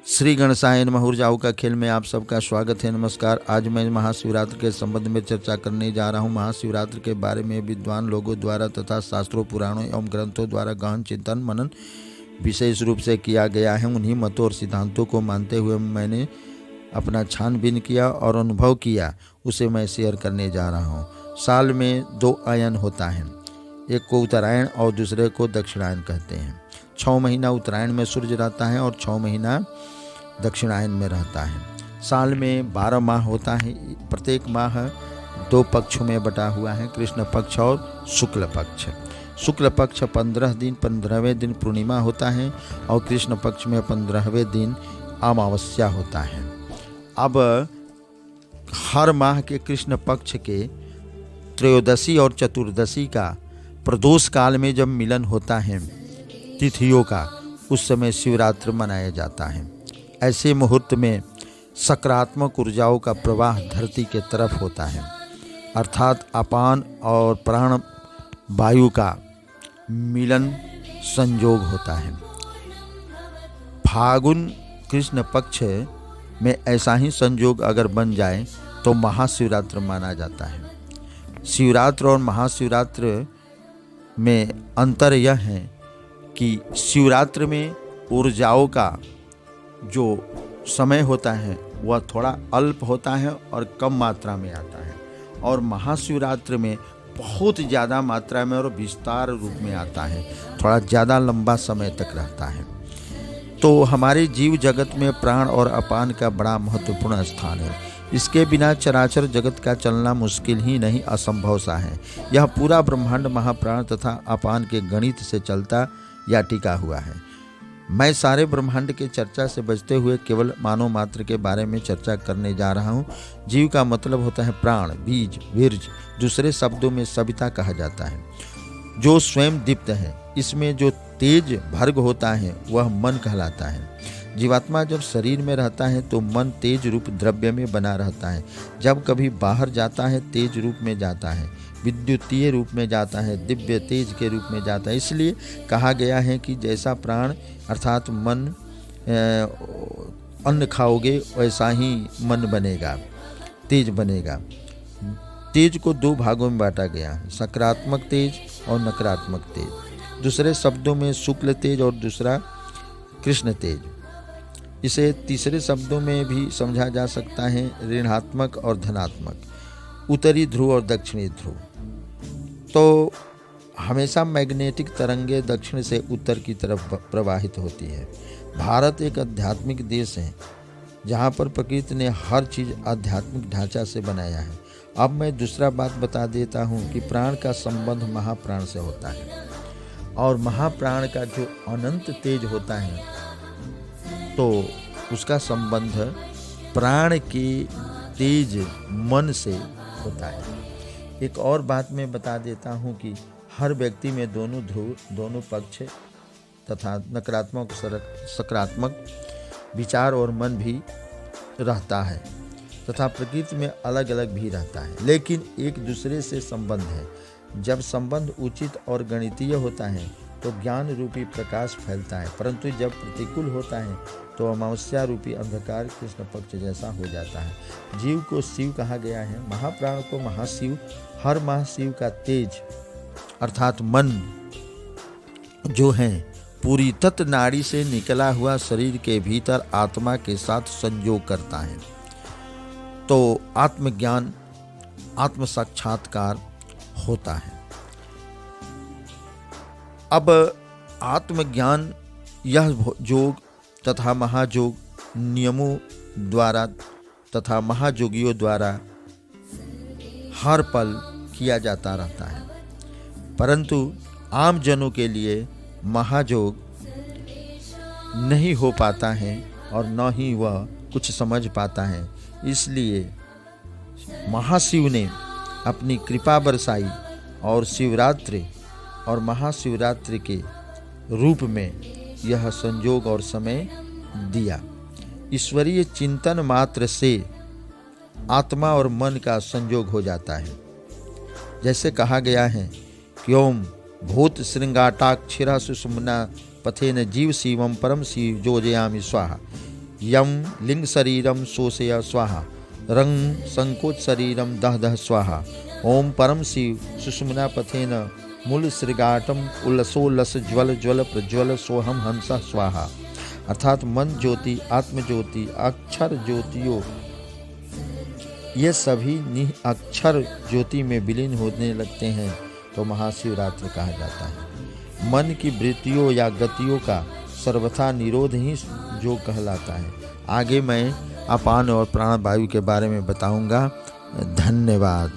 श्री गणेशाय नमः। ऊर्जाओं का खेल में आप सबका स्वागत है। नमस्कार। आज मैं महाशिवरात्रि के संबंध में चर्चा करने जा रहा हूँ। महाशिवरात्रि के बारे में विद्वान लोगों द्वारा तथा शास्त्रों, पुराणों एवं ग्रंथों द्वारा गहन चिंतन मनन विशेष रूप से किया गया है। उन्हीं मतों और सिद्धांतों को मानते हुए मैंने अपना छानबीन किया और अनुभव किया, उसे मैं शेयर करने जा रहा हूँ। साल में 2 अयन होता है, एक को उत्तरायण और दूसरे को दक्षिणायन कहते हैं। 6 महीना उत्तरायण में सूर्य रहता है और 6 महीना दक्षिणायन में रहता है। साल में 12 माह होता है। प्रत्येक माह 2 पक्षों में बटा हुआ है, कृष्ण पक्ष और शुक्ल पक्ष। शुक्ल पक्ष 15 दिन 15वें दिन पूर्णिमा होता है और कृष्ण पक्ष में 15वें दिन अमावस्या होता है। अब हर माह के कृष्ण पक्ष के त्रयोदशी और चतुर्दशी का प्रदोष काल में जब मिलन होता है तिथियों का, उस समय शिवरात्रि मनाया जाता है। ऐसे मुहूर्त में सकारात्मक ऊर्जाओं का प्रवाह धरती के तरफ होता है, अर्थात अपान और प्राण वायु का मिलन संयोग होता है। फागुन कृष्ण पक्ष में ऐसा ही संयोग अगर बन जाए तो महाशिवरात्रि माना जाता है। शिवरात्रि और महाशिवरात्रि में अंतर यह है कि शिवरात्रि में ऊर्जाओं का जो समय होता है वह थोड़ा अल्प होता है और कम मात्रा में आता है, और महाशिवरात्रि में बहुत ज़्यादा मात्रा में और विस्तार रूप में आता है, थोड़ा ज़्यादा लंबा समय तक रहता है। तो हमारे जीव जगत में प्राण और अपान का बड़ा महत्वपूर्ण स्थान है। इसके बिना चराचर जगत का चलना मुश्किल ही नहीं, असंभव सा है। यह पूरा ब्रह्मांड महाप्राण तथा अपान के गणित से चलता या टिका हुआ है। मैं सारे ब्रह्मांड के चर्चा से बचते हुए केवल मानव मात्र के बारे में चर्चा करने जा रहा हूँ। जीव का मतलब होता है प्राण, बीज, वीर्य, दूसरे शब्दों में सविता कहा जाता है, जो स्वयं दीप्त है। इसमें जो तेज भर्ग होता है वह मन कहलाता है। जीवात्मा जब शरीर में रहता है तो मन तेज रूप द्रव्य में बना रहता है। जब कभी बाहर जाता है तेज रूप में जाता है, विद्युतीय रूप में जाता है, दिव्य तेज के रूप में जाता है। इसलिए कहा गया है कि जैसा प्राण अर्थात मन अन्न खाओगे वैसा ही मन बनेगा, तेज बनेगा। तेज को 2 भागों में बांटा गया है, सकारात्मक तेज और नकारात्मक तेज। दूसरे शब्दों में शुक्ल तेज और दूसरा कृष्ण तेज। इसे तीसरे शब्दों में भी समझा जा सकता है, ऋणात्मक और धनात्मक, उत्तरी ध्रुव और दक्षिणी ध्रुव। तो हमेशा मैग्नेटिक तरंगें दक्षिण से उत्तर की तरफ प्रवाहित होती है। भारत एक आध्यात्मिक देश है जहाँ पर प्रकृति ने हर चीज़ आध्यात्मिक ढांचा से बनाया है। अब मैं दूसरा बात बता देता हूँ कि प्राण का संबंध महाप्राण से होता है, और महाप्राण का जो अनंत तेज होता है तो उसका संबंध प्राण के तेज मन से होता है। एक और बात मैं बता देता हूँ कि हर व्यक्ति में दोनों ध्रुव, दोनों पक्ष तथा नकारात्मक सकारात्मक विचार और मन भी रहता है, तथा प्रकृति में अलग अलग भी रहता है, लेकिन एक दूसरे से संबंध है। जब संबंध उचित और गणितीय होता है तो ज्ञान रूपी प्रकाश फैलता है, परंतु जब प्रतिकूल होता है तो अमावस्या रूपी अंधकार कृष्ण पक्ष जैसा हो जाता है। जीव को शिव कहा गया है, महाप्राण को महाशिव। हर महाशिव का तेज अर्थात मन जो है पूरी तत्व नाड़ी से निकला हुआ शरीर के भीतर आत्मा के साथ संयोग करता है, तो आत्मज्ञान, आत्म साक्षात्कार होता है। अब आत्मज्ञान यह योग तथा महायोग नियमों द्वारा तथा महायोगियों द्वारा हर पल किया जाता रहता है, परंतु आम जनों के लिए महायोग नहीं हो पाता है और न ही वह कुछ समझ पाता है। इसलिए महाशिव ने अपनी कृपा बरसाई और शिवरात्रि और महाशिवरात्रि के रूप में यह संयोग और समय दिया। ईश्वरीय चिंतन मात्र से आत्मा और मन का संयोग हो जाता है। जैसे कहा गया है कि ओम भूत श्रृंगाटाक्षिरा सुषुम्ना पथेन जीव शिवम परम शिव जोजयामि स्वाहा। यम लिंग शरीरम शोषय स्वाहा, रंग संकोच शरीरम दह दह स्वाहा, ओम परम शिव सुषुम्ना पथेन मूल श्रृगाटम उल्लसोल्लस ज्वल ज्वल प्रज्वल सोहम हंस स्वाहा। अर्थात मन ज्योति, आत्म ज्योति, अक्षर ज्योतियों, ये सभी निह अक्षर ज्योति में विलीन होने लगते हैं तो महाशिवरात्रि कहा जाता है। मन की वृत्तियों या गतियों का सर्वथा निरोध ही योग कहलाता है। आगे मैं अपान और प्राणवायु के बारे में बताऊंगा। धन्यवाद।